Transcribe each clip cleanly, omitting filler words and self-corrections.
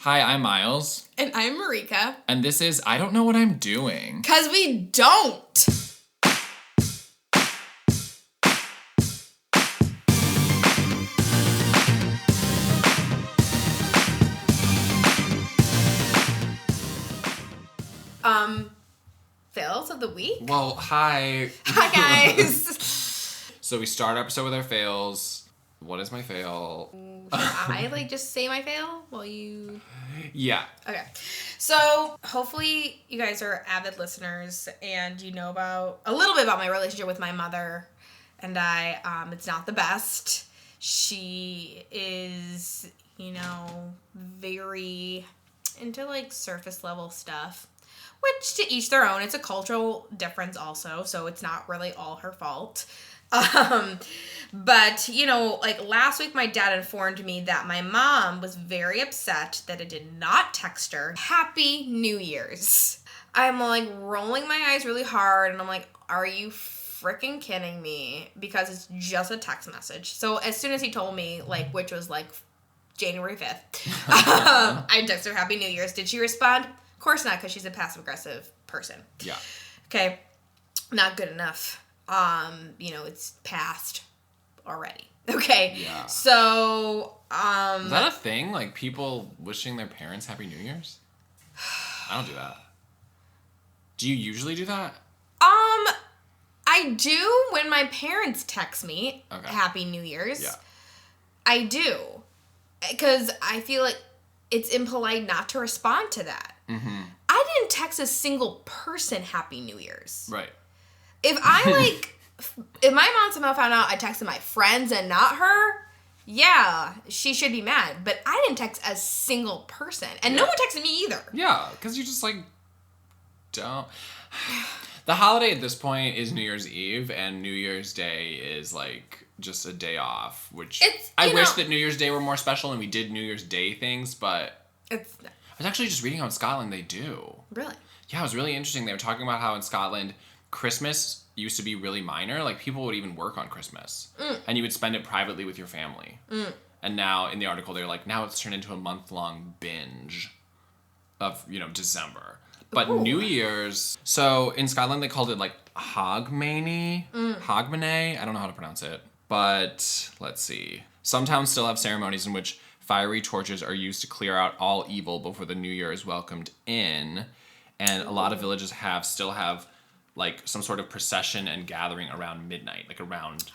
Hi, I'm Miles. And I'm Marika. And this is I Don't Know What I'm Doing. 'Cause we don't! Fails of the week? Well, hi. Hi, guys! So we start our episode with our fails. What is my fail? I just say my fail while you... Yeah. Okay. So, hopefully you guys are avid listeners and you know a little bit about my relationship with my mother and I. It's not the best. She is, very into, surface level stuff. Which, to each their own. It's a cultural difference also, so it's not really all her fault. But, last week my dad informed me that my mom was very upset that I did not text her Happy New Year's. I'm, rolling my eyes really hard, and I'm like, are you freaking kidding me? Because it's just a text message. So as soon as he told me, which was, January 5th, I texted her Happy New Year's. Did she respond? Of course not, because she's a passive-aggressive person. Yeah. Okay. Not good enough. It's past already. Okay. Yeah. So, Is that a thing? People wishing their parents Happy New Year's? I don't do that. Do you usually do that? I do when my parents text me Happy New Year's. Yeah. I do. Because I feel like it's impolite not to respond to that. Mm-hmm. I didn't text a single person Happy New Year's. Right. If I, if my mom somehow found out I texted my friends and not her, yeah, she should be mad. But I didn't text a single person. And no one texted me either. Yeah, because you just, don't... The holiday at this point is New Year's Eve, and New Year's Day is, just a day off, which I wish that New Year's Day were more special and we did New Year's Day things, but... I was actually just reading how in Scotland they do. Really? Yeah, it was really interesting. They were talking about how in Scotland, Christmas used to be really minor. People would even work on Christmas. And you would spend it privately with your family. And now, in the article, they're now it's turned into a month-long binge of, December. But New Year's... So, in Scotland, they called it, Hogmanay. Hogmanay? I don't know how to pronounce it. But, let's see. Some towns still have ceremonies in which fiery torches are used to clear out all evil before the new year is welcomed in. And a lot of villages still have some sort of procession and gathering around midnight, around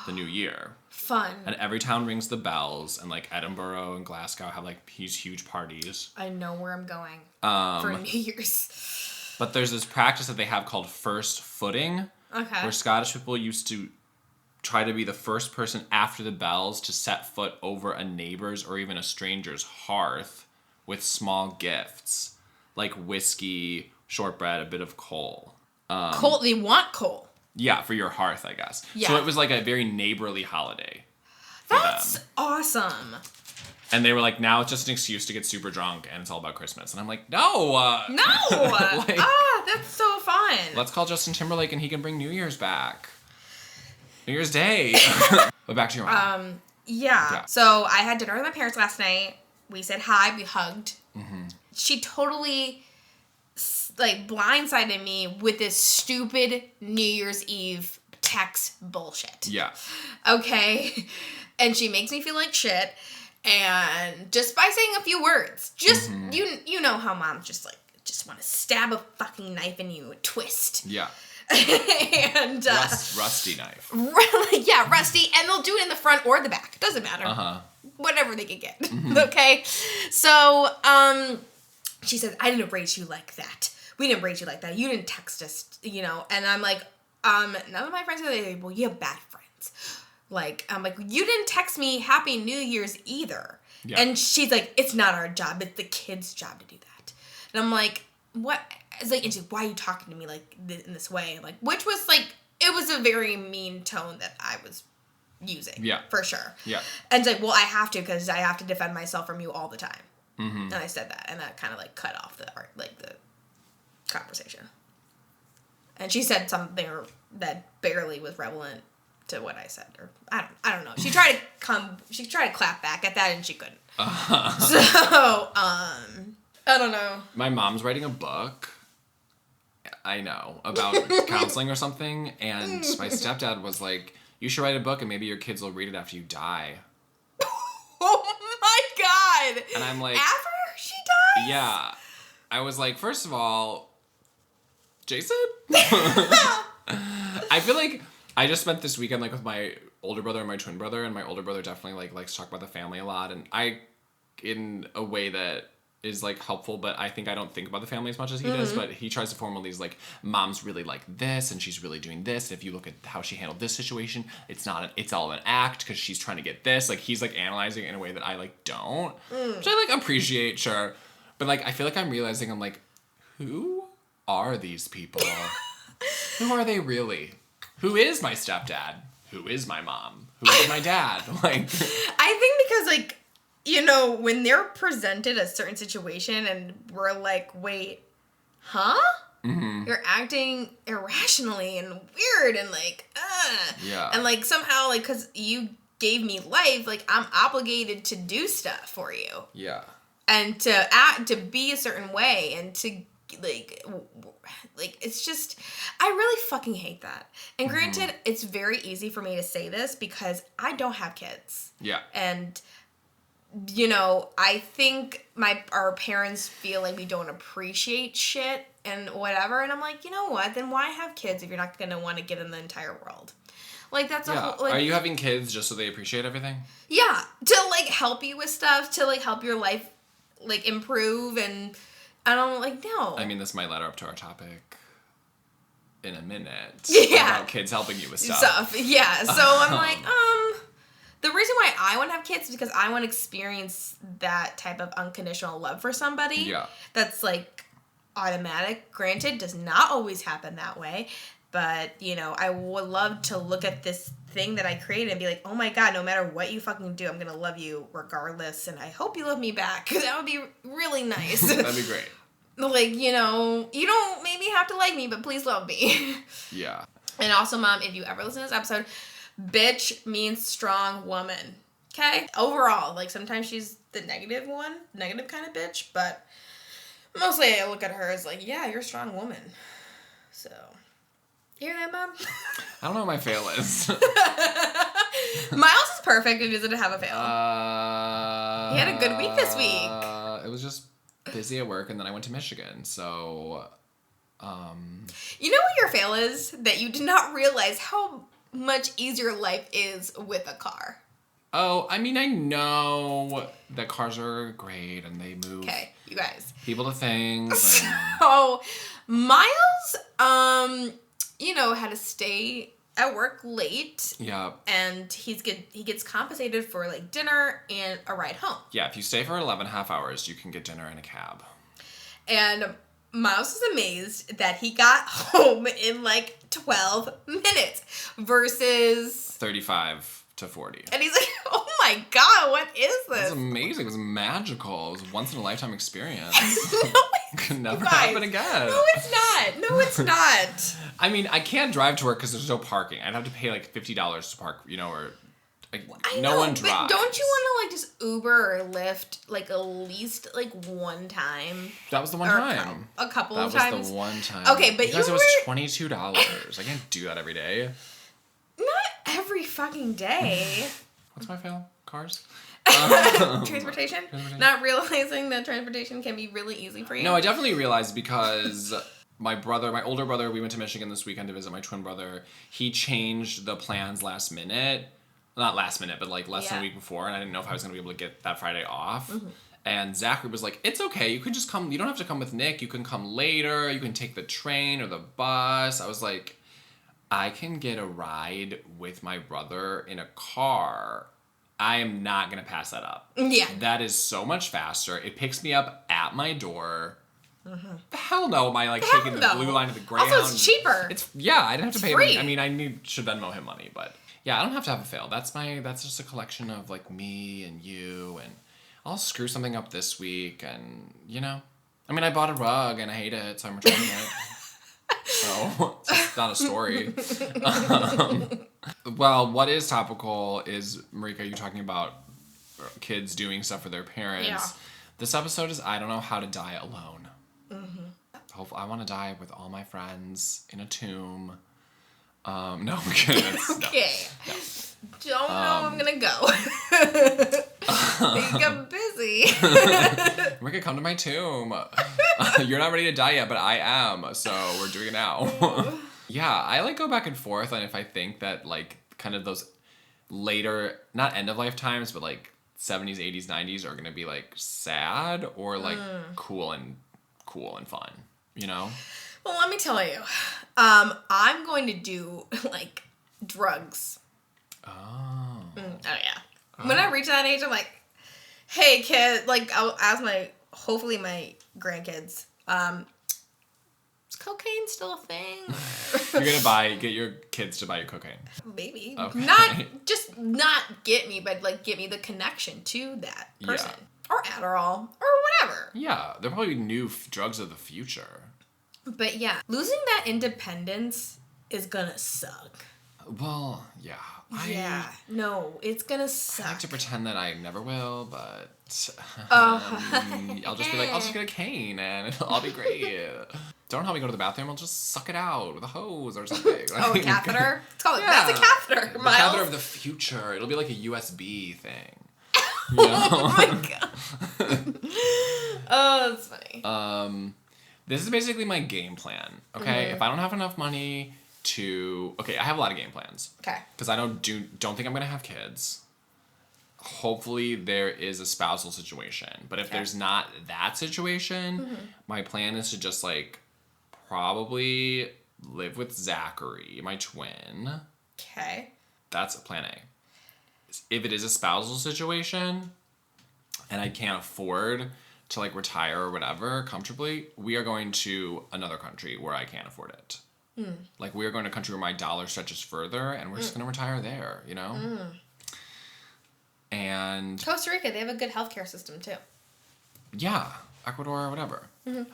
the new year. Fun. And every town rings the bells, and Edinburgh and Glasgow have these huge parties. I know where I'm going for New Year's. But there's this practice that they have called first footing. Okay. Where Scottish people used to try to be the first person after the bells to set foot over a neighbor's or even a stranger's hearth with small gifts, like whiskey, shortbread, a bit of coal. Coal? They want coal. Yeah, for your hearth, I guess. Yeah. So it was a very neighborly holiday. That's awesome. And they were now it's just an excuse to get super drunk and it's all about Christmas. And I'm no! No! That's so fun. Let's call Justin Timberlake and he can bring New Year's back. New Year's Day. But back to your mom. Yeah. So I had dinner with my parents last night. We said hi. We hugged. Mm-hmm. She totally blindsided me with this stupid New Year's Eve text bullshit. Yeah. Okay. And she makes me feel like shit. And just by saying a few words, you know how moms just want to stab a fucking knife in you, twist. Yeah. And rusty knife. Yeah, rusty, and they'll do it in the front or the back. Doesn't matter. Whatever they can get. Mm-hmm. Okay. So, she says, I didn't raise you like that. We didn't raise you like that. You didn't text us, And I'm like, none of my friends are like, well, you have bad friends. I'm like, you didn't text me Happy New Year's either. Yeah. And she's like, it's not our job. It's the kids' job to do that. And I'm like, what? It's and she's like, why are you talking to me in this way? Which was it was a very mean tone that I was using. Yeah. For sure. Yeah. And it's well, I have to because I have to defend myself from you all the time. Mm-hmm. And I said that, and that kind of cut off the conversation. And she said something that barely was relevant to what I said, or I don't know. She tried to clap back at that, and she couldn't. So, I don't know. My mom's writing a book. I know, about counseling or something, and my stepdad was like, "You should write a book, and maybe your kids will read it after you die." Oh my god! And I'm like, after she dies? Yeah. I was like, first of all, Jason? I feel like I just spent this weekend like with my older brother and my twin brother, and my older brother definitely like likes to talk about the family a lot, and I, in a way that is like helpful, but I think I don't think about the family as much as he does, but he tries to form all these like, mom's really like this and she's really doing this, and if you look at how she handled this situation, it's all an act because she's trying to get this, like he's like analyzing it in a way that I like don't, which I like appreciate, sure, but like I feel like I'm realizing, I'm like, who are these people? Who are they really? Who is my stepdad? Who is my mom? Who is my dad? Like, I think because like, you know, when they're presented a certain situation and we're like, wait, huh? Mm-hmm. You're acting irrationally and weird and like, yeah. And like somehow, like, because you gave me life, like I'm obligated to do stuff for you. Yeah. And to act, to be a certain way, and to like it's just, I really fucking hate that. And granted, it's very easy for me to say this because I don't have kids. Yeah. And you know, I think our parents feel like we don't appreciate shit and whatever, and I'm like, you know what? Then why have kids if you're not gonna want to give them the entire world? Like that's a whole. Like, are you having kids just so they appreciate everything? Yeah, to like help you with stuff, to like help your life like improve, and I don't like no. I mean, this might ladder up to our topic in a minute. Yeah. About kids helping you with stuff. Yeah. So I'm like, the reason why I want to have kids is because I want to experience that type of unconditional love for somebody. Yeah. That's like automatic. Granted, does not always happen that way. But, you know, I would love to look at this thing that I created and be like, oh my God, no matter what you fucking do, I'm going to love you regardless. And I hope you love me back. That would be really nice. That'd be great. Like, you know, you don't maybe have to like me, but please love me. Yeah. And also, Mom, if you ever listen to this episode, bitch means strong woman. Okay? Overall, like sometimes she's the negative kind of bitch, but mostly I look at her as like, yeah, you're a strong woman. So, you hear that, Mom? I don't know what my fail is. Miles is perfect. He doesn't have a fail. He had a good week this week. It was just busy at work, and then I went to Michigan, so... You know what your fail is? That you did not realize how much easier life is with a car. Oh, I mean, I know that cars are great, and they move you guys. people to things. And... So, Miles, you know, had to stay at work late. Yeah. And he gets compensated for, like, dinner and a ride home. Yeah, if you stay for 11.5 hours, you can get dinner and a cab. And Miles was amazed that he got home in, like, 12 minutes versus... 35 to 40. And he's like, oh my God, what is this? It was amazing. It was magical. It was a once-in-a-lifetime experience. No, Could never happen again. No, it's not. No, it's not. I mean, I can't drive to work because there's no parking. I'd have to pay like $50 to park, you know, or like no one drives. But don't you want to like just Uber or Lyft like at least like one time? That was the one time. A couple of times. That was the one time. Okay, but because it was $22. I can't do that every day. Not every fucking day. What's my fail? Cars? Transportation? Not realizing that transportation can be really easy for you? No, I definitely realized because my older brother, we went to Michigan this weekend to visit my twin brother. He changed the plans last minute. Not last minute, but like less than a week before, and I didn't know if I was going to be able to get that Friday off. Mm-hmm. And Zachary was like, it's okay, you can just come, you don't have to come with Nick, you can come later, you can take the train or the bus. I was like, I can get a ride with my brother in a car. I am not going to pass that up. Yeah. That is so much faster. It picks me up at my door. Mm-hmm. The hell no am I like taking the blue line to the Greyhound. Also, it's cheaper. I didn't have to pay free. him. I mean, should Venmo him money, but yeah, I don't have to have a fail. That's just a collection of like me and you, and I'll screw something up this week, and you know, I mean, I bought a rug and I hate it, so I'm returning it. Oh, it's not a story. Well, what is topical is, Marika, you talking about kids doing stuff for their parents. Yeah. This episode is I don't know how to die alone. Hopefully, I want to die with all my friends in a tomb. No, I'm kidding. Okay. No. Don't know if I'm gonna go. Think I'm busy. Marika, come to my tomb. You're not ready to die yet, but I am. So we're doing it now. Yeah, I like go back and forth on if I think that like kind of those later, not end of life times, but like 70s, 80s, 90s are gonna be like sad or like cool and fun, you know? Well, let me tell you. I'm going to do like drugs. Oh. Oh yeah. When I reach that age, I'm like, hey kid, like I'll ask hopefully my grandkids, is cocaine still a thing? You're gonna get your kids to buy you cocaine. Maybe. Okay. Not get me, but like get me the connection to that person. Yeah. Or Adderall, or whatever. Yeah, they're probably new drugs of the future. But yeah, losing that independence is gonna suck. Well, yeah. Yeah. No, it's gonna I suck. like to pretend that I never will, but Oh. I'll just be like, I'll just get a cane and I'll be great. Don't help me go to the bathroom. I'll just suck it out with a hose or something. Oh, a catheter? It's called Yeah. that's a catheter, The Miles. catheter of the future. It'll be like a USB thing. You know? Oh my god. Oh, that's funny. This is basically my game plan. Okay, if I don't have enough money to, I have a lot of game plans. Okay. Because I don't think I'm gonna have kids. Hopefully there is a spousal situation, but if there's not that situation, my plan is to just like probably live with Zachary, my twin. Okay. That's plan A. If it is a spousal situation and I can't afford to like retire or whatever comfortably, we are going to another country where I can't afford it. Like we are going to a country where my dollar stretches further and we're just going to retire there, you know? And Costa Rica, they have a good healthcare system too. yeah, Ecuador or whatever.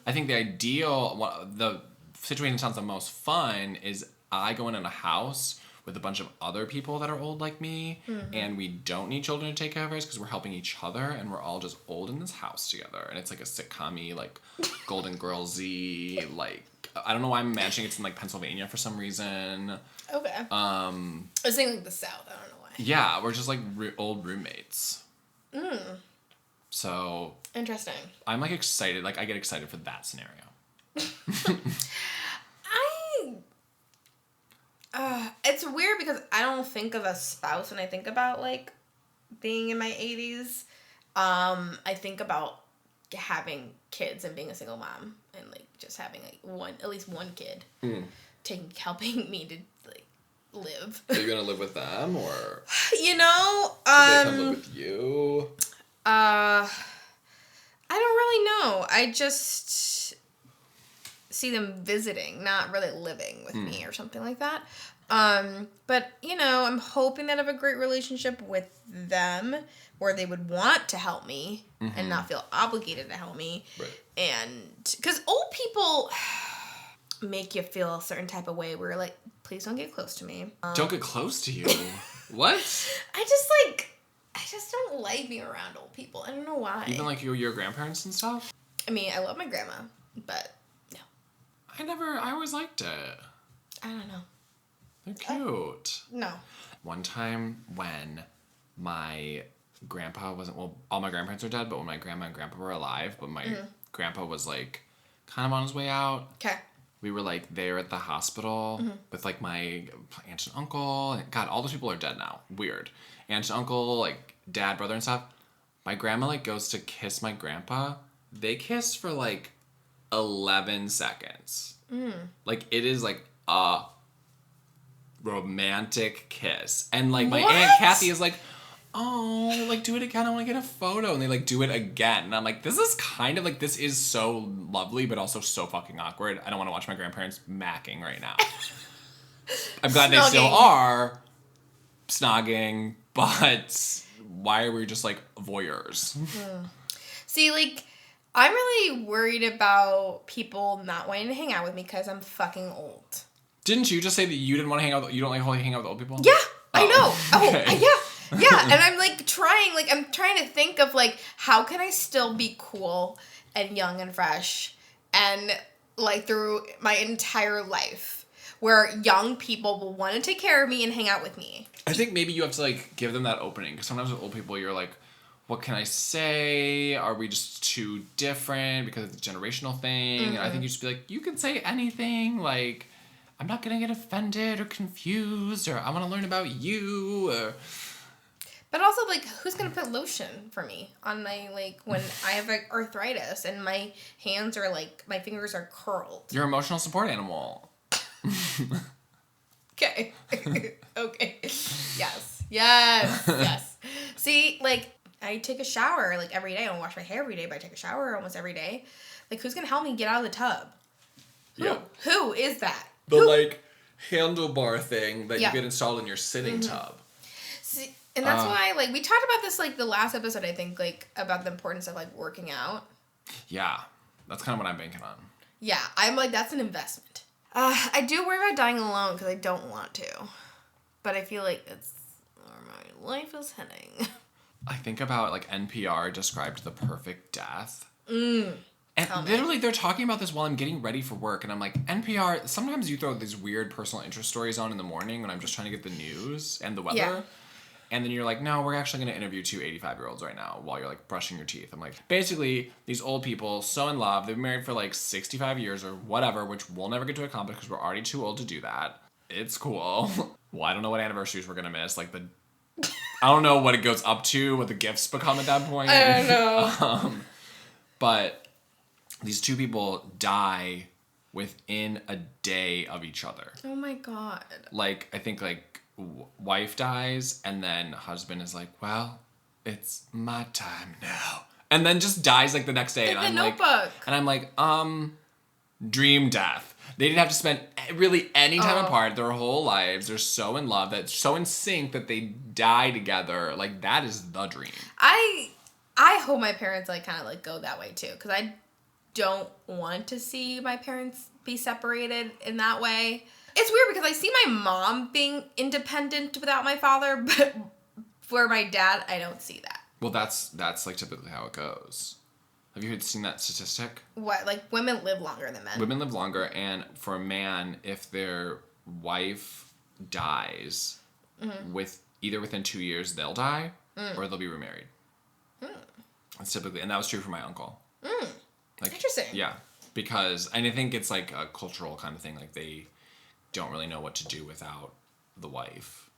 I think the situation that sounds the most fun is I go in a house with a bunch of other people that are old like me, and we don't need children to take care of us because we're helping each other, and we're all just old in this house together. And it's like a sitcom-y, like Golden Girls-y, like, I don't know why I'm imagining it's in like Pennsylvania for some reason. Okay. I was thinking like the South. I don't know why. Yeah, we're just like old roommates. So Interesting. I'm like excited. Like I get excited for that scenario. It's weird because I don't think of a spouse when I think about like being in my 80s. I think about having kids and being a single mom and like just having like at least one kid helping me to like live. Are you gonna live with them or You know, do they come live with you? I don't really know. I just see them visiting, not really living with me or something like that. But, you know, I'm hoping that I have a great relationship with them where they would want to help me and not feel obligated to help me. Right. And because old people make you feel a certain type of way where you're like, please don't get close to me. Don't get close to you. What? I just don't like being around old people. I don't know why. Even like your grandparents and stuff? I mean, I love my grandma, but no. I always liked it. I don't know. They're cute. No. One time when my grandpa wasn't, well, all my grandparents are dead, but when my grandma and grandpa were alive, but my grandpa was like kind of on his way out. Okay. We were like there at the hospital with like my aunt and uncle. And God, all those people are dead now. Weird. Aunt and uncle, like dad, brother, and stuff. My grandma like goes to kiss my grandpa. They kiss for like 11 seconds. Like it is like a romantic kiss. And like my Aunt Kathy is like, oh, like do it again. I want to get a photo. And they like do it again. And I'm like, this is kind of like, this is so lovely, but also so fucking awkward. I don't want to watch my grandparents macking right now. I'm glad they still are snogging, but why are we just like voyeurs? See, like, I'm really worried about people not wanting to hang out with me because I'm fucking old. Didn't you just say that you didn't want to hang out? You don't like hang out with old people? Yeah, I know. Okay. Yeah. And I'm like I'm trying to think of like, how can I still be cool and young and fresh and like through my entire life where young people will want to take care of me and hang out with me. I think maybe you have to like give them that opening, because sometimes with old people you're like, what can I say? Are we just too different because of the generational thing? And I think you just be like, you can say anything. Like, I'm not gonna get offended or confused, or I want to learn about you. Or... But also, like, who's gonna put lotion for me on my, like, when I have like arthritis and my hands are like, my fingers are curled? Your emotional support animal. Okay. Okay. Yes. See, like, I take a shower like every day. I don't wash my hair every day, but I take a shower almost every day. Like, who's gonna help me get out of the tub? Who is that? The like handlebar thing that you get installed in your sitting tub. See, and that's why, like, we talked about this like the last episode. I think, like, about the importance of like working out. Yeah, that's kind of what I'm banking on. Yeah, I'm like, that's an investment. I do worry about dying alone because I don't want to, but I feel like it's where my life is heading. I think about, like, NPR described the perfect death. And literally, they're talking about this while I'm getting ready for work. And I'm like, NPR, sometimes you throw these weird personal interest stories on in the morning when I'm just trying to get the news and the weather. Yeah. And then you're like, no, we're actually going to interview 2 85-year-olds right now while you're, like, brushing your teeth. I'm like, basically, these old people, so in love, they've been married for, like, 65 years or whatever, which we'll never get to accomplish because we're already too old to do that. It's cool. Well, I don't know what anniversaries we're going to miss. Like, I don't know what it goes up to, what the gifts become at that point. I don't know. But these 2 people die within a day of each other. Oh my god. Like, I think, like, wife dies, and then husband is like, well, it's my time now. And then just dies, like, the next day. In the Notebook. And I'm like, dream death. They didn't have to spend really any time apart their whole lives. They're so in love, that so in sync that they die together. Like, that is the dream. I hope my parents, like, kind of, like, go that way, too. Because I don't want to see my parents be separated in that way. It's weird because I see my mom being independent without my father, but for my dad, I don't see that. Well, that's like, typically how it goes. Have you seen that statistic? What? Like, women live longer than men. Women live longer, and for a man, if their wife dies, either within 2 years, they'll die, or they'll be remarried. That's typically, and that was true for my uncle. Like, interesting. Yeah, because, and I think it's like a cultural kind of thing. Like, they don't really know what to do without the wife.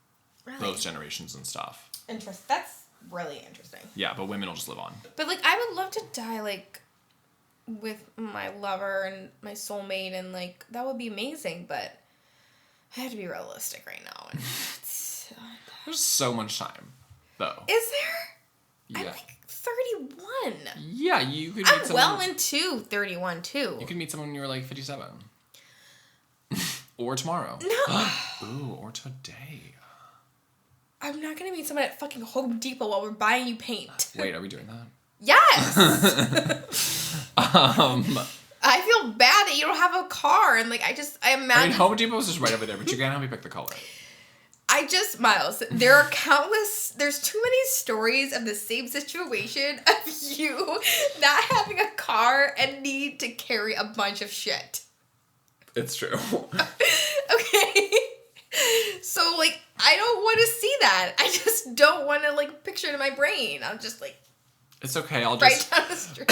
Really? Those generations and stuff. Interesting. That's really interesting. Yeah, but women will just live on. But, like, I would love to die, like, with my lover and my soulmate, and, like, that would be amazing, but I have to be realistic right now. And There's so much time, though. Is there? Yeah. I'm, like, 31. Yeah, you could meet I'm someone... well into 31, too. You could meet someone when you're, like, 57. Or tomorrow. No. Ooh, or today. I'm not going to meet someone at fucking Home Depot while we're buying you paint. Wait, are we doing that? Yes! I feel bad that you don't have a car, and, like, I imagine... I mean, Home Depot is just right over there, but you can't help me pick the color. Miles, there are there's too many stories of the same situation of you not having a car and need to carry a bunch of shit. It's true. Okay. So, like, I don't want to see that. I just don't want to, like, picture it in my brain. I'm just, like... It's okay, I'll right just... down the street.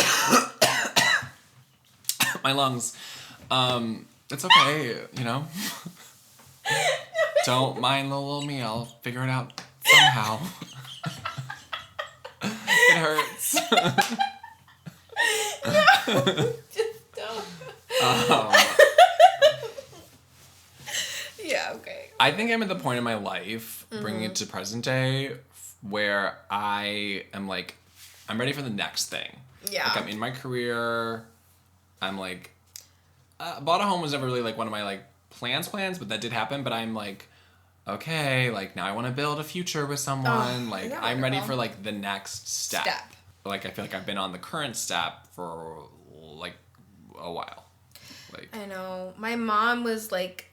My lungs. It's okay, you know? Don't mind the little me, I'll figure it out somehow. It hurts. No, just don't. Yeah, okay. I think I'm at the point in my life, bringing it to present day, where I am like, I'm ready for the next thing. Yeah. Like, I'm in my career. I'm like, bought a home was never really like one of my like plans, but that did happen. But I'm like, okay, like now I want to build a future with someone. Like, I'm ready for like the next step. Like, I feel like I've been on the current step for like a while. Like, I know. My mom was like,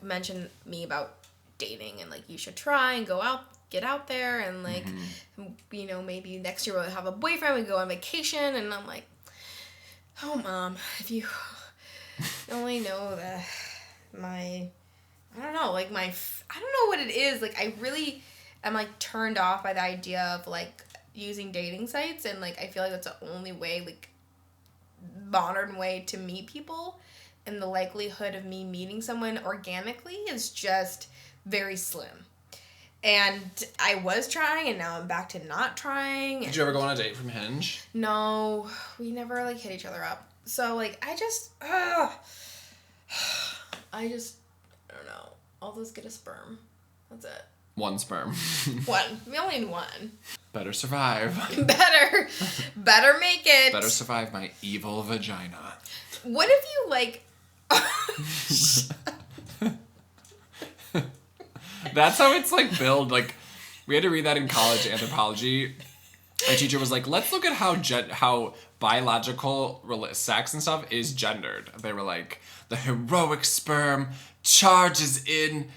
mentioned me about dating and like, you should try and get out there and like, you know, maybe next year we'll have a boyfriend, we go on vacation. And I'm like, oh, Mom, if you only know that I don't know, like I don't know what it is. Like, I really am like turned off by the idea of like using dating sites. And like, I feel like that's the only way, like modern way to meet people. And the likelihood of me meeting someone organically is just very slim. And I was trying, and now I'm back to not trying. Did you ever go on a date from Hinge? No, we never like hit each other up. So like, I don't know. I'll just get a sperm. That's it. One sperm. One. We only need one. Better survive. Better make it. Better survive my evil vagina. What if you like... That's how it's like billed. Like, we had to read that in college anthropology. Our teacher was like, let's look at how biological sex and stuff is gendered. They were like, the heroic sperm charges in,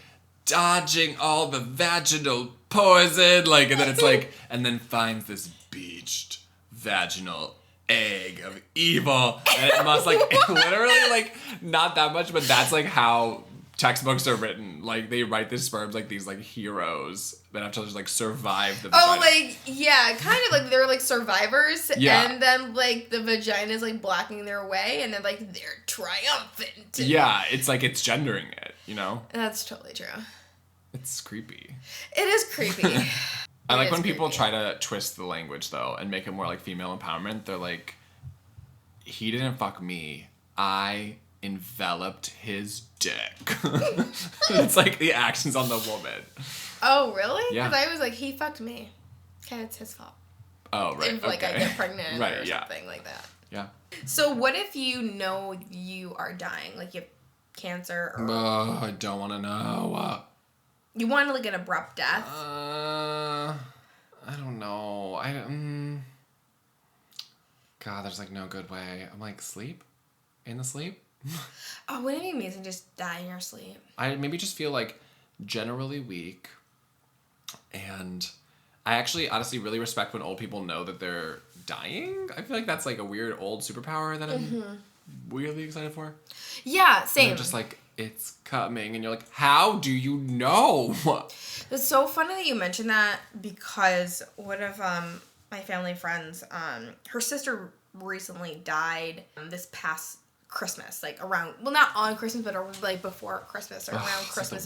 dodging all the vaginal poison. Like, and then it's like, and then finds this beached vaginal egg of evil. And it must like, literally like, not that much, but that's like how textbooks are written. Like, they write the sperms like these like heroes that have to just like survive the vagina. Oh, like, yeah, kind of like they're like survivors. Yeah. And then like the vagina is like blocking their way, and then like they're triumphant. Yeah, it's like it's gendering it, you know? That's totally true. It's creepy. It is creepy. I like when people try to twist the language though and make it more like female empowerment. They're like, he didn't fuck me. I enveloped his dick. It's like the actions on the woman. Oh, really? Yeah. Because I was like, he fucked me. Okay, it's his fault. Oh, right. If like I get pregnant Right, or yeah. something like that. Yeah. So what if you know you are dying? Like you have cancer or... Oh, I don't want to know. You want like an abrupt death? I don't know. God, there's like no good way. I'm like, sleep? In the sleep? Oh, wouldn't it be amazing to just die in your sleep? I maybe just feel like generally weak. And I actually honestly really respect when old people know that they're dying. I feel like that's like a weird old superpower that I'm weirdly excited for. Yeah, And same. they're just like, it's coming. And you're like, how do you know? It's so funny that you mentioned that because one of my family friends, her sister recently died this past Christmas, like around, well, not on Christmas, but like before Christmas or around Christmas,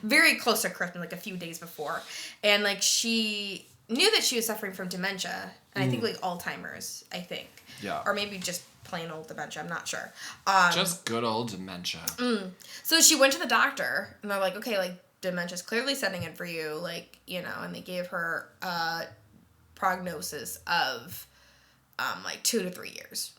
very close to Christmas, like a few days before. And like she knew that she was suffering from dementia, and I think like Alzheimer's, I think. Yeah. Or maybe just plain old dementia, I'm not sure. Just good old dementia. So she went to the doctor, and they're like, okay, like, dementia's clearly setting in for you, like, you know, and they gave her a prognosis of, like, 2 to 3 years,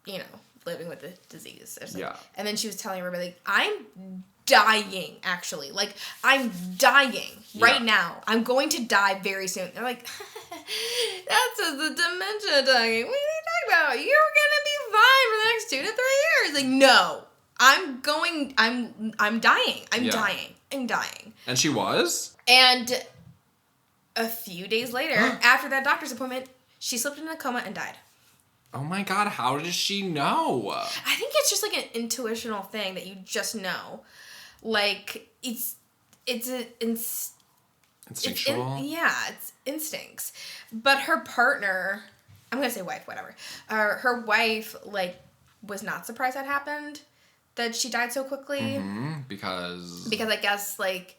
you know, living with the disease. Or something. Yeah. And then she was telling everybody, like, I'm dying, actually. Like, I'm dying right now. I'm going to die very soon. They're like, that's just the dementia dying. What are you talking about? You're going to be fine for the next 2 to 3 years. Like, no. I'm dying. I'm dying. I'm dying. And she was? And a few days later, after that doctor's appointment, she slipped into a coma and died. Oh my God, how does she know? I think it's just like an intuitional thing that you just know. Like, it's instinctual? It's instincts. But her partner, I'm going to say wife, whatever. Her wife, like, was not surprised that happened. That she died so quickly. Because I guess, like,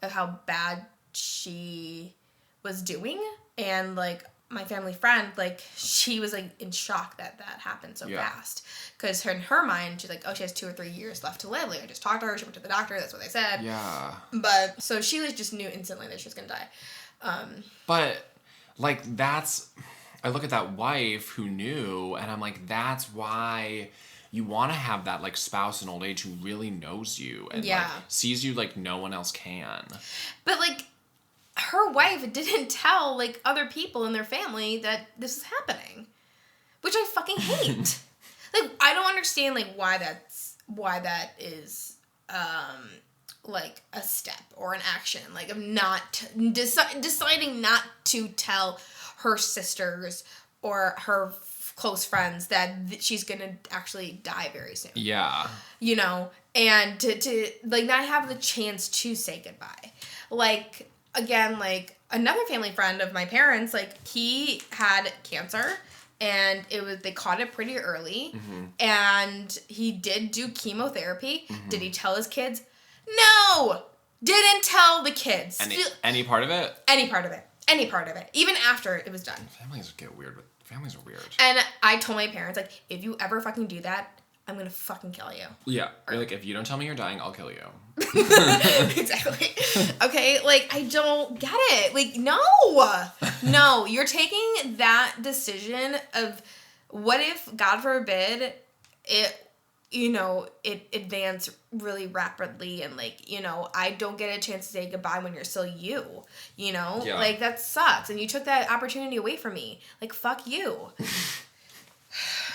of how bad she was doing. And, like, my family friend, like, she was, like, in shock that happened so fast. Because in her mind, she's like, oh, she has 2 or 3 years left to live. Like, I just talked to her. She went to the doctor. That's what they said. Yeah. But, so she, like, just knew instantly that she was going to die. But, like, I look at that wife who knew, and I'm like, that's why you want to have that, like, spouse in old age who really knows you and, like, sees you like no one else can. But, like, her wife didn't tell, like, other people in their family that this is happening. which I fucking hate. Like, I don't understand, like, why that is, like, a step or an action, like, of not, deciding not to tell her sisters or her close friends that she's gonna actually die very soon. Yeah. You know, and to like, not have the chance to say goodbye. Like, again, like, another family friend of my parents, like, he had cancer, and they caught it pretty early, and he did do chemotherapy. Did he tell his kids? No! Didn't tell the kids. Any part of it? Any part of it. Any part of it. Even after it was done. Families are weird. And I told my parents, like, if you ever fucking do that, I'm gonna fucking kill you. Yeah. You're like, if you don't tell me you're dying, I'll kill you. Exactly. Okay, like, I don't get it. Like, no. No, you're taking that decision of, what if, God forbid, it advanced really rapidly, and, like, I don't get a chance to say goodbye when you're still you, Yeah. Like, that sucks, and you took that opportunity away from me. Like, fuck you.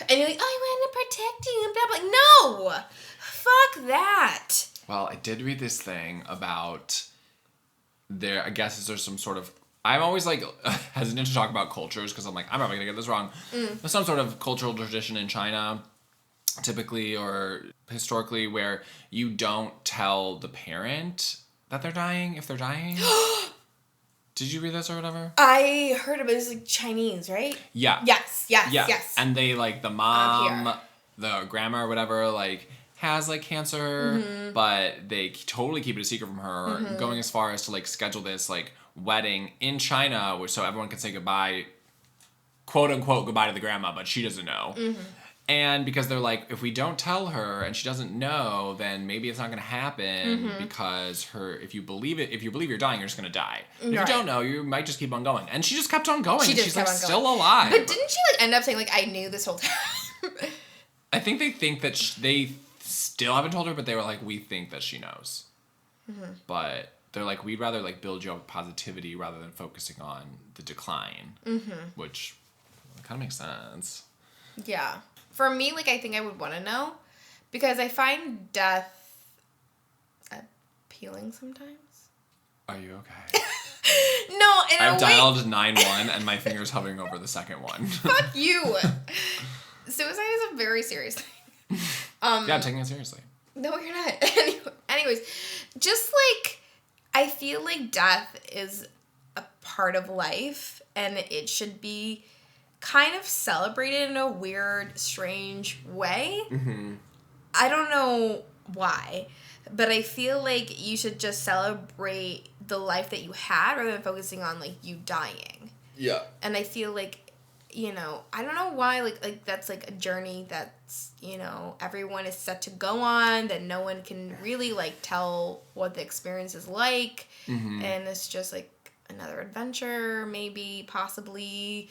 And you're like, oh, I want to protect you, and blah, blah. No! Fuck that. Well, I did read this thing about I guess there's some sort of, I'm always, like, hesitant to talk about cultures, because I'm like, I'm probably going to get this wrong. There's some sort of cultural tradition in China, typically or historically, where you don't tell the parent that they're dying if they're dying. Did you read this or whatever? I heard about it. It's like Chinese, right? Yeah. Yes. And they, like, the mom, the grandma or whatever, like, has, like, cancer, but they totally keep it a secret from her, going as far as to, like, schedule this, like, wedding in China so everyone can say goodbye, quote unquote goodbye to the grandma, but she doesn't know. And because they're like, if we don't tell her and she doesn't know, then maybe it's not going to happen, because if you believe you're dying, you're just going to die. If you don't know, you might just keep on going. And she just kept on going. She's like still alive. But didn't she, like, end up saying, like, I knew this whole time? I think they think that they still haven't told her, but they were like, we think that she knows. But they're like, we'd rather, like, build you up with positivity rather than focusing on the decline, which kind of makes sense. Yeah. For me, like, I think I would want to know, because I find death appealing sometimes. Are you okay? No, I've dialed 911 and my finger's hovering over the second one. Fuck you. Suicide is a very serious thing. Yeah, I'm taking it seriously. No, you're not. Anyways, just, like, I feel like death is a part of life, and it should be kind of celebrated in a weird, strange way. I don't know why, but I feel like you should just celebrate the life that you had rather than focusing on, like, you dying. Yeah. And I feel like, I don't know why, like that's, like, a journey that's, everyone is set to go on, that no one can really, like, tell what the experience is like. And it's just, like, another adventure, maybe, possibly.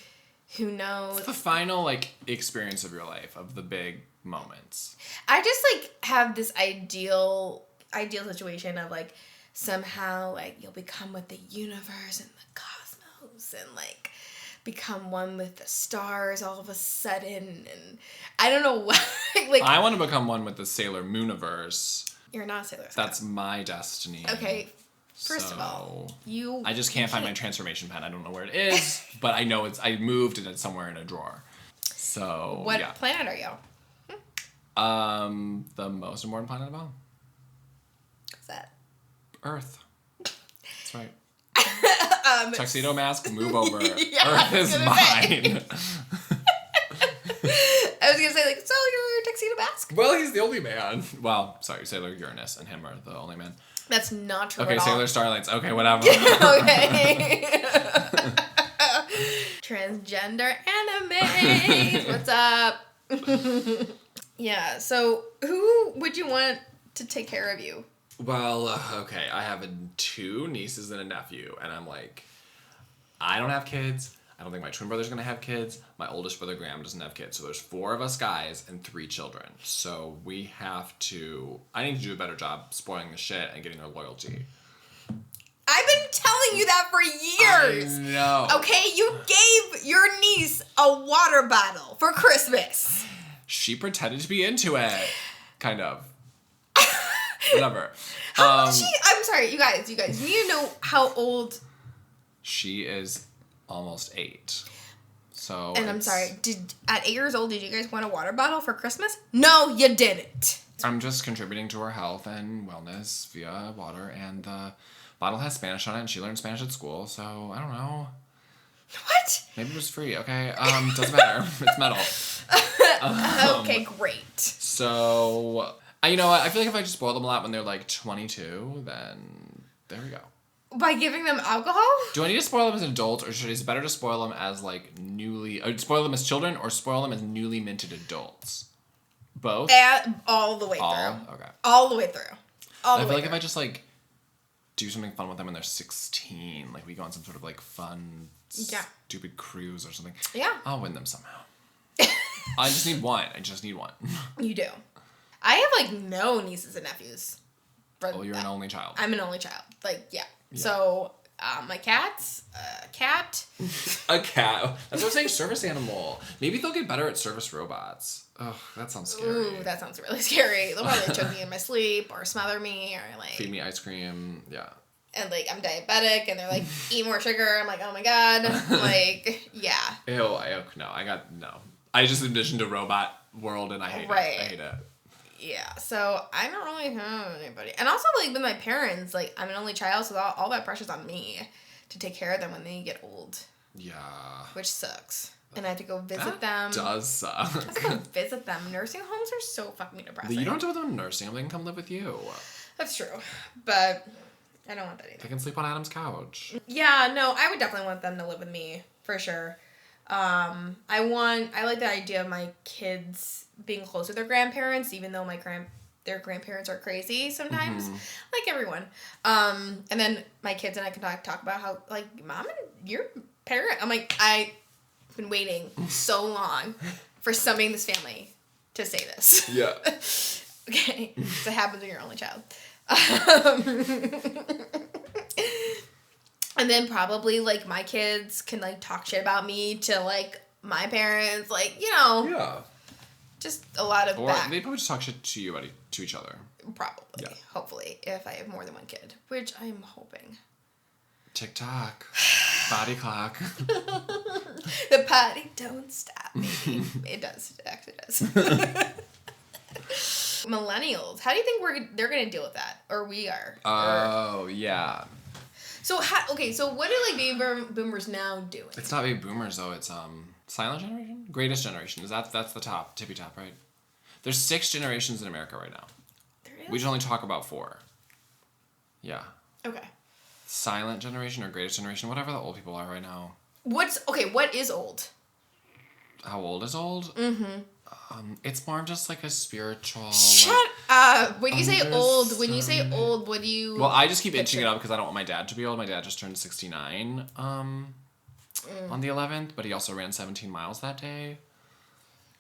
Who knows? It's the final, like, experience of your life, of the big moments. I just, like, have this ideal situation of, like, somehow, like, you'll become with the universe and the cosmos, and, like, become one with the stars all of a sudden, and I don't know why. Like, I want to become one with the Sailor Mooniverse. You're not a Sailor Moon. That's my destiny. Okay. First of all, I just can't find my transformation pen. I don't know where it is, but I know I moved and it's somewhere in a drawer. So, what planet are you? The most important planet of all. What's that? Earth. That's right. Tuxedo mask, move over. Earth is mine. I was gonna say, like, so you're Tuxedo Mask? Well, he's the only man. Well, sorry, Sailor Uranus and him are the only men. That's not true. Okay, at Sailor all. Starlights. Okay, whatever. Okay. Transgender anime. What's up? Yeah. So, who would you want to take care of you? Well, okay. I have 2 nieces and a nephew, and I'm like, I don't have kids. I don't think my twin brother's gonna have kids. My oldest brother Graham doesn't have kids. So there's 4 of us guys and 3 children. So we have to. I need to do a better job spoiling the shit and getting their loyalty. I've been telling you that for years. I know. Okay, you gave your niece a water bottle for Christmas. She pretended to be into it. Kind of. Whatever. How old is she? I'm sorry, you guys, you need to know how old. She is almost 8. So. And I'm sorry, at 8 years old, did you guys want a water bottle for Christmas? No, you didn't. I'm just contributing to her health and wellness via water, and the bottle has Spanish on it, and she learned Spanish at school, so I don't know. What? Maybe it was free, okay? Doesn't matter. It's metal. Okay, great. So, you know what? I feel like if I just spoil them a lot when they're like 22, then there we go. By giving them alcohol? Do I need to spoil them as adults, or is it better to spoil them as like spoil them as children, or spoil them as newly minted adults? Both? All the way through. Okay. All the way through. I feel like if I just like do something fun with them when they're 16, like we go on some sort of like fun, stupid cruise or something. Yeah. I'll win them somehow. I just need one. You do. I have like no nieces and nephews. Oh, you're an only child. I'm an only child. Like, yeah. So, my cat's a cat. A cat. That's what I'm saying, service animal. Maybe they'll get better at service robots. Ugh, that sounds scary. Ooh, that sounds really scary. They'll probably choke me in my sleep or smother me or like... Feed me ice cream. Yeah. And like, I'm diabetic and they're like, eat more sugar. I'm like, oh my God. Like, yeah. Ew, no. I just envisioned a robot world and I hate it. I hate it. Yeah, so I don't really have anybody. And also, like, with my parents, like, I'm an only child, so all that pressure's on me to take care of them when they get old. Yeah. Which sucks. And I have to go visit them. Does suck. I have to go visit them. Nursing homes are so fucking depressing. You don't have to put them in a nursing home. They can come live with you. That's true. But I don't want that either. They can sleep on Adam's couch. Yeah, no, I would definitely want them to live with me, for sure. I like the idea of my kids being close to their grandparents, even though their grandparents are crazy sometimes, like everyone. And then my kids and I can talk about how, like, mom and your parent, I'm like, I've been waiting so long for somebody in this family to say this. Yeah. Okay, so it happens when you're only child. And then probably, like, my kids can, like, talk shit about me to, like, my parents. Like, you know. Yeah. Just a lot of that. Or they probably just talk shit to you, to each other. Probably. Yeah. Hopefully, if I have more than one kid. Which I'm hoping. TikTok. Body clock. The party don't stop, baby. It does. It actually does. Millennials. How do you think they're going to deal with that? Or we are? Oh, yeah. So, so what are, like, baby boomers now doing? It's not baby boomers, though. It's, silent generation? Greatest generation. That's the top, tippy top, right? There's 6 generations in America right now. There is? We should only talk about 4. Yeah. Okay. Silent generation or greatest generation, whatever the old people are right now. What is old? How old is old? Mm-hmm. It's more of just like a spiritual. Shut up. When you say old, what do you... Well, I just keep itching it up because I don't want my dad to be old. My dad just turned 69 on the 11th, but he also ran 17 miles that day.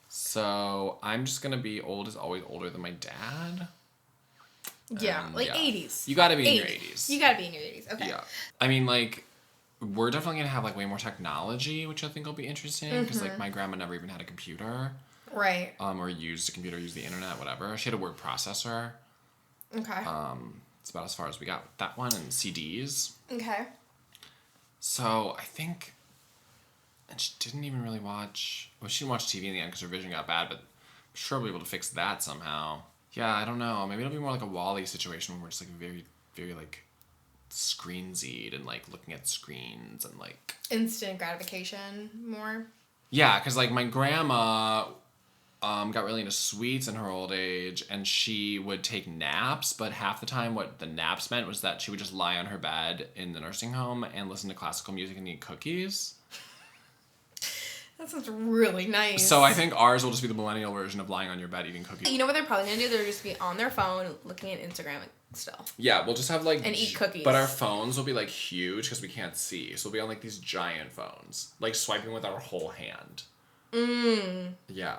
So I'm just going to be old is always older than my dad. Yeah, 80s. You got to be in your 80s. You got to be in your 80s. Okay. Yeah. I mean, like, we're definitely going to have, like, way more technology, which I think will be interesting. Because, like, my grandma never even had a computer. Right. Or used a computer, used the internet, whatever. She had a word processor. Okay. It's about as far as we got with that one, and CDs. Okay. So, I think... And she didn't even really watch... Well, she didn't watch TV in the end because her vision got bad, but I'm sure we'll be able to fix that somehow. Yeah, I don't know. Maybe it'll be more like a WALL-E situation where we're just, like, very, very, like, screen-zied and, like, looking at screens and, like... Instant gratification more? Yeah, because, like, my grandma... got really into sweets in her old age, and she would take naps, but half the time what the naps meant was that she would just lie on her bed in the nursing home and listen to classical music and eat cookies. That sounds really nice. So I think ours will just be the millennial version of lying on your bed eating cookies. You know what they're probably going to do? They're just be on their phone looking at Instagram still. Yeah, we'll just have like... And eat cookies. But our phones will be like huge because we can't see. So we'll be on like these giant phones. Like swiping with our whole hand. Yeah.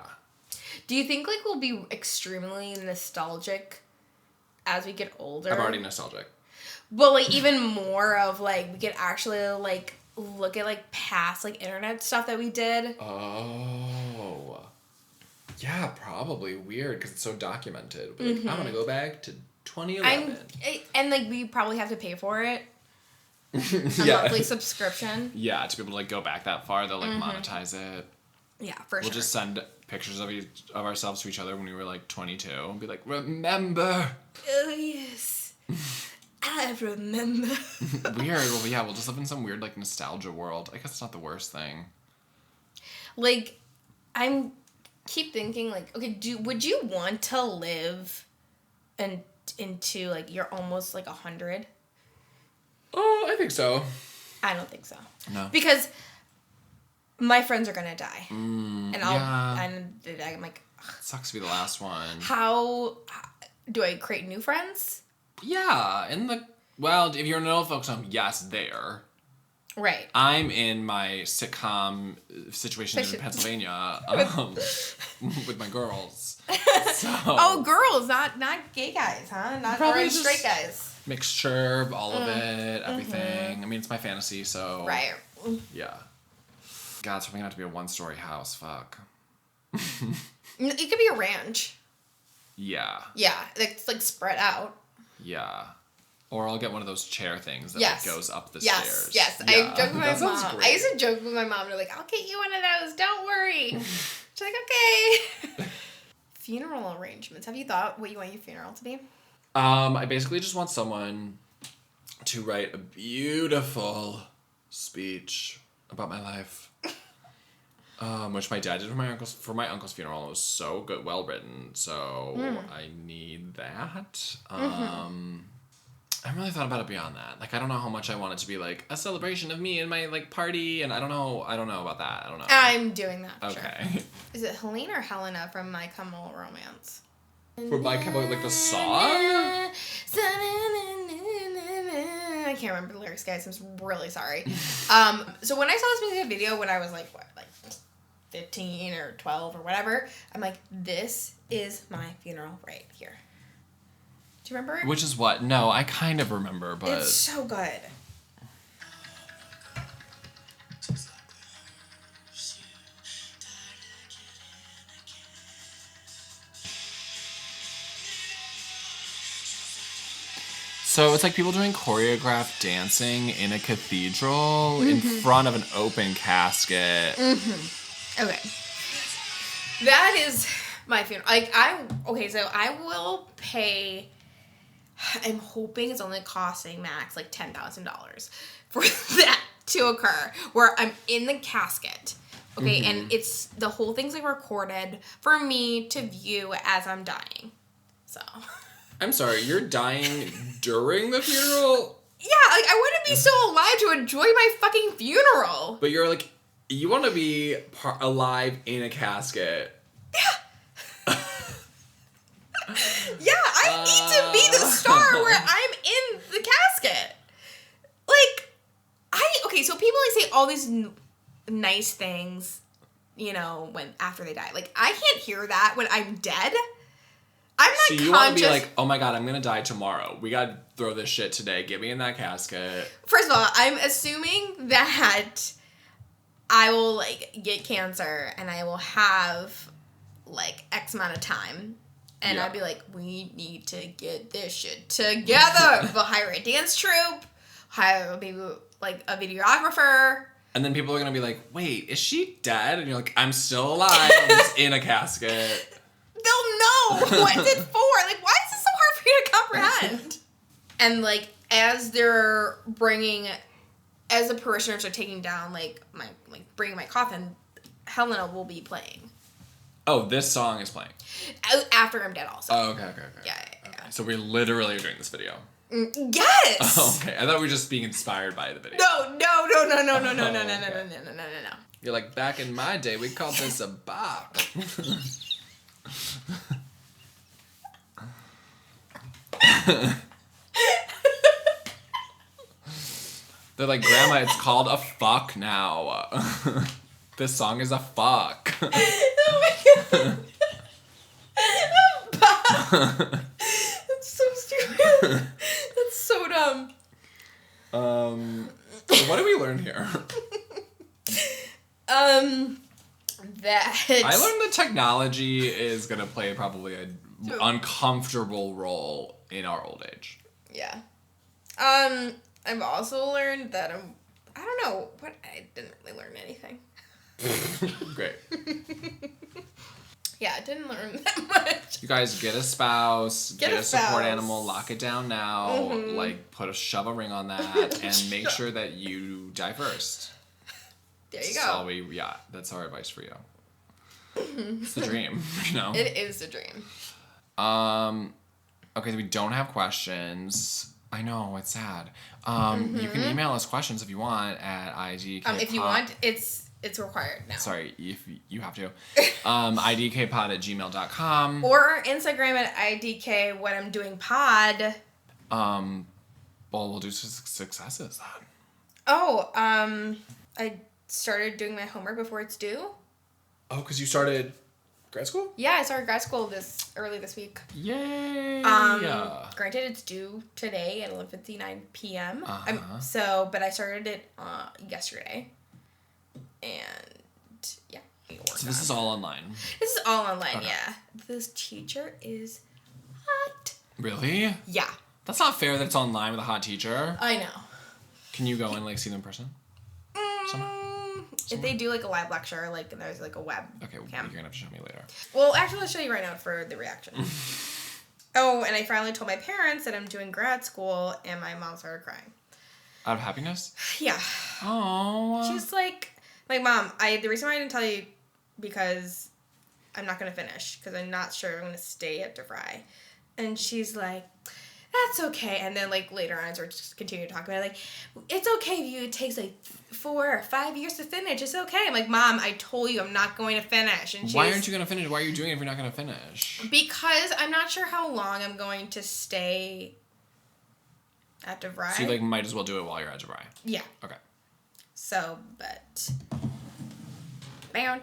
Do you think, like, we'll be extremely nostalgic as we get older? I'm already nostalgic. But like even more of like we could actually like look at like past like internet stuff that we did. Oh. Yeah, probably weird because it's so documented. But, like, I want to go back to 2011. And like we probably have to pay for it. A monthly subscription. Yeah, to be able to like go back that far, they'll like monetize it. Yeah, for sure. We'll just send pictures of ourselves to each other when we were like 22 and be like, remember. Oh yes. I remember. Weird. Well, yeah, we'll just live in some weird like nostalgia world. I guess it's not the worst thing. Like, keep thinking like, okay, would you want to live into like you're almost like 100? Oh, I think so. I don't think so. No. Because my friends are gonna die, and I'm like, ugh. It sucks to be the last one. How do I create new friends? Yeah, if you're in an old folks home, yes, there. Right. I'm in my sitcom situation in Pennsylvania with my girls. So, oh, girls, not gay guys, huh? Not probably straight guys. Mixture of all of it, everything. I mean, it's my fantasy, so right. Yeah. God, it's probably gonna have to be a 1-story house. Fuck. It could be a ranch. Yeah. Yeah, it's like spread out. Yeah. Or I'll get one of those chair things that like, goes up the stairs. Yes, yeah. I joke with my mom. I used to joke with my mom. They're like, I'll get you one of those. Don't worry. She's like, okay. Funeral arrangements. Have you thought what you want your funeral to be? I basically just want someone to write a beautiful speech about my life. Which my dad did for my uncle's funeral. It was so good, well written. So I need that. I haven't really thought about it beyond that. Like, I don't know how much I want it to be like a celebration of me and my like party, and I don't know about that. I don't know. I'm doing that. For okay. Sure. Is it Helene or Helena from My Chemical Romance? For My Chemical, like the song? I can't remember the lyrics, guys. I'm really sorry. So when I saw this music video when I was like 15 or 12 or whatever, I'm like, this is my funeral right here. Do you remember it? Which is what? No, I kind of remember, but it's so good. So it's like people doing choreographed dancing in a cathedral in front of an open casket. Okay. That is my funeral. Like, so I will pay, I'm hoping it's only costing max like $10,000 for that to occur, where I'm in the casket. Okay, and it's, the whole thing's like recorded for me to view as I'm dying. So. I'm sorry, you're dying during the funeral? Yeah, like, I wouldn't be still alive to enjoy my fucking funeral. But you're like, you want to be alive in a casket. Yeah. Yeah, I need to be the star where I'm in the casket. Like, okay, so people like say all these nice things, you know, when after they die. Like, I can't hear that when I'm dead. I'm not conscious. So you want to be like, oh my god, I'm gonna die tomorrow. We gotta throw this shit today. Get me in that casket. First of all, I'm assuming that I will, like, get cancer and I will have, like, X amount of time. And I'd be like, we need to get this shit together. We'll hire a dance troupe, hire maybe, like, a videographer. And then people are gonna be like, wait, is she dead? And you're like, I'm still alive. I'm just in a casket. They'll know what's it for. Like, why is this so hard for you to comprehend? And, like, as the parishioners are taking down, bringing my coffin, Helena will be playing. Oh, this song is playing. After I'm dead also. Oh, okay. Yeah. So we literally are doing this video. Yes! Oh, okay. I thought we were just being inspired by the video. No. You're like, back in my day, we called this a bop. They're like, Grandma, it's called a fuck now. This song is a fuck. Oh my god. That's so stupid. That's so dumb. What did we learn here? That I learned that technology is gonna play probably an uncomfortable role in our old age. Yeah. I've also learned that I don't know, but I didn't really learn anything. Great. Yeah, I didn't learn that much. You guys get a spouse, get a support spouse. animal, lock it down now, Mm-hmm. like shove a ring on that, and make sure that you die first. There you That's go. That's our advice for you. It's the dream, you know? It is the dream. Okay, so we don't have questions. I know, it's sad. You can email us questions if you want at IDK. If you want, it's required now. Sorry, if you have to. idkpod@gmail.com. Or Instagram at IDK what I'm doing pod. Well, we'll do successes then. Oh, I started doing my homework before it's due. Oh, because you started grad school? Yeah, I started grad school early this week. Yay! Granted, it's due today at 11:59 p.m. Uh-huh. But I started it yesterday, and yeah. So this is all online. This is all online. Okay. Yeah, this teacher is hot. Really? Yeah, That's not fair that it's online with a hot teacher. I know. Can you go and like see them in person? If they do like a live lecture, like and there's like a web Okay, cam. you're gonna have to show me later. Well, actually, I'll show you right now for the reaction. Oh, and I finally told my parents that I'm doing grad school, and my mom started crying. Out of happiness? Yeah. Oh. She's like, Mom, the reason why I didn't tell you, because I'm not going to finish, because I'm not sure I'm going to stay at DeVry. And she's like, that's okay. And then, like, later on, as we're just continuing to talk about it, like, it's okay if it takes, like, 4 or 5 years to finish. It's okay. I'm like, Mom, I told you I'm not going to finish. And Why aren't you going to finish? Why are you doing it if you're not going to finish? Because I'm not sure how long I'm going to stay at DeVry. So you, like, might as well do it while you're at DeVry. Yeah. Okay. So, but... I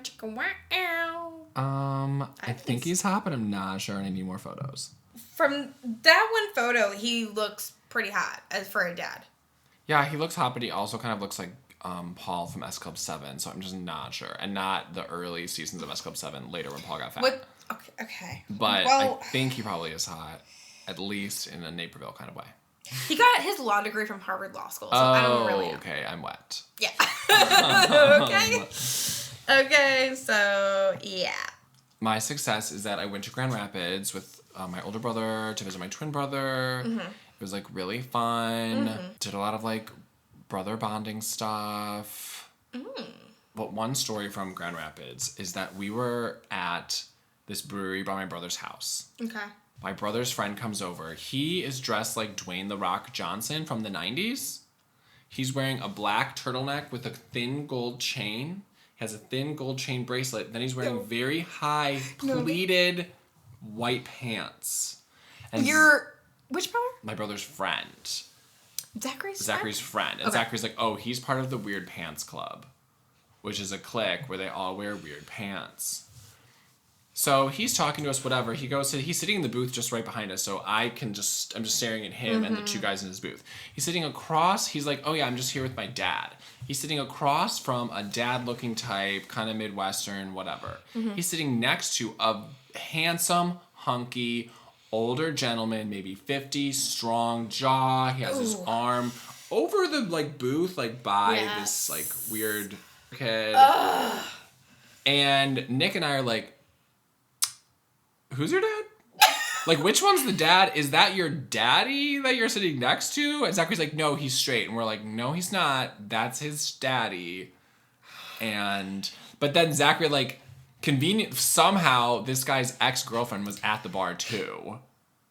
think he's hot, but I'm not sure, and I need more photos. From that one photo, he looks pretty hot as for a dad. Yeah, he looks hot, but he also kind of looks like Paul from S Club 7, so I'm just not sure. And not the early seasons of S Club 7, later when Paul got fat. Okay. But well, I think he probably is hot, at least in a Naperville kind of way. He got his law degree from Harvard Law School, so I don't really know. Okay, I'm wet. Yeah. Okay. Okay, so, yeah. My success is that I went to Grand Rapids with my older brother to visit my twin brother. Mm-hmm. It was, like, really fun. Mm-hmm. Did a lot of, like, brother bonding stuff. But one story from Grand Rapids is that we were at this brewery by my brother's house. Okay. My brother's friend comes over. He is dressed like Dwayne "The Rock" Johnson from the 90s. He's wearing a black turtleneck with a thin gold chain. He has a thin gold chain bracelet. Then he's wearing very high pleated white pants. And which brother? my brother's friend. Zachary's friend. And Okay. Zachary's like, oh, he's part of the Weird Pants Club, which is a clique where they all wear weird pants. So he's talking to us, whatever. He's sitting in the booth just right behind us, so I'm just staring at him and the two guys in his booth. He's sitting across, he's like, oh yeah, I'm just here with my dad. He's sitting across from a dad-looking type, kind of Midwestern, whatever. He's sitting next to a handsome, hunky, older gentleman, maybe 50, strong jaw. He has his arm over the, like, booth, like, by this, like, weird kid. And Nick and I are like, who's your dad? Like, which one's the dad? Is that your daddy that you're sitting next to? And Zachary's like, no, he's straight. And we're like, no, he's not. That's his daddy. But then Zachary, like, somehow this guy's ex-girlfriend was at the bar too.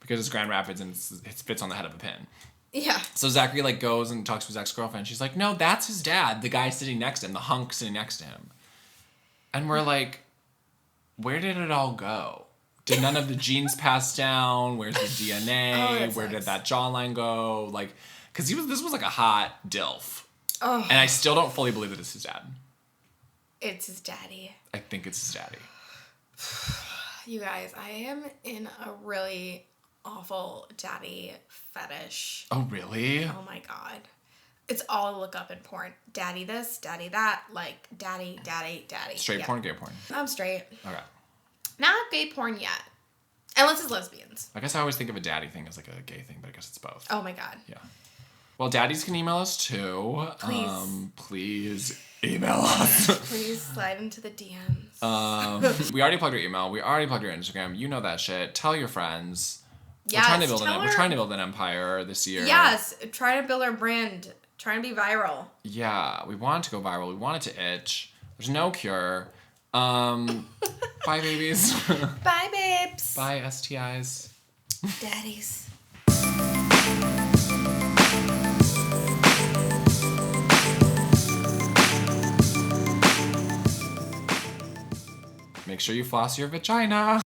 Because it's Grand Rapids and it fits on the head of a pin. Yeah. So Zachary, like, goes and talks to his ex-girlfriend. She's like, no, that's his dad. The guy sitting next to him. The hunk sitting next to him. And we're like, where did it all go? Did none of the genes pass down? Where's the DNA? Where did that jawline go? Like, because this was like a hot DILF. Oh. And I still don't fully believe that it's his dad. It's his daddy. I think it's his daddy. You guys, I am in a really awful daddy fetish. Oh, really? Oh my god. It's all I look up in porn. Daddy this, daddy that, like daddy. Straight Yeah. porn, gay porn? I'm straight. Okay. Not gay porn yet. Unless it's lesbians. I guess I always think of a daddy thing as like a gay thing, but I guess it's both. Oh my god. Yeah. Well, daddies can email us too. Please. Please email us. Please slide into the DMs. We already plugged your email. We already plugged your Instagram. You know that shit. Tell your friends. Yes, We're trying to build an empire this year. Yes, trying to build our brand. Trying to be viral. Yeah, we want it to go viral. We want it to itch. There's no cure. Bye, babies. Bye, babes. Bye, STIs. Daddies. Make sure you floss your vagina.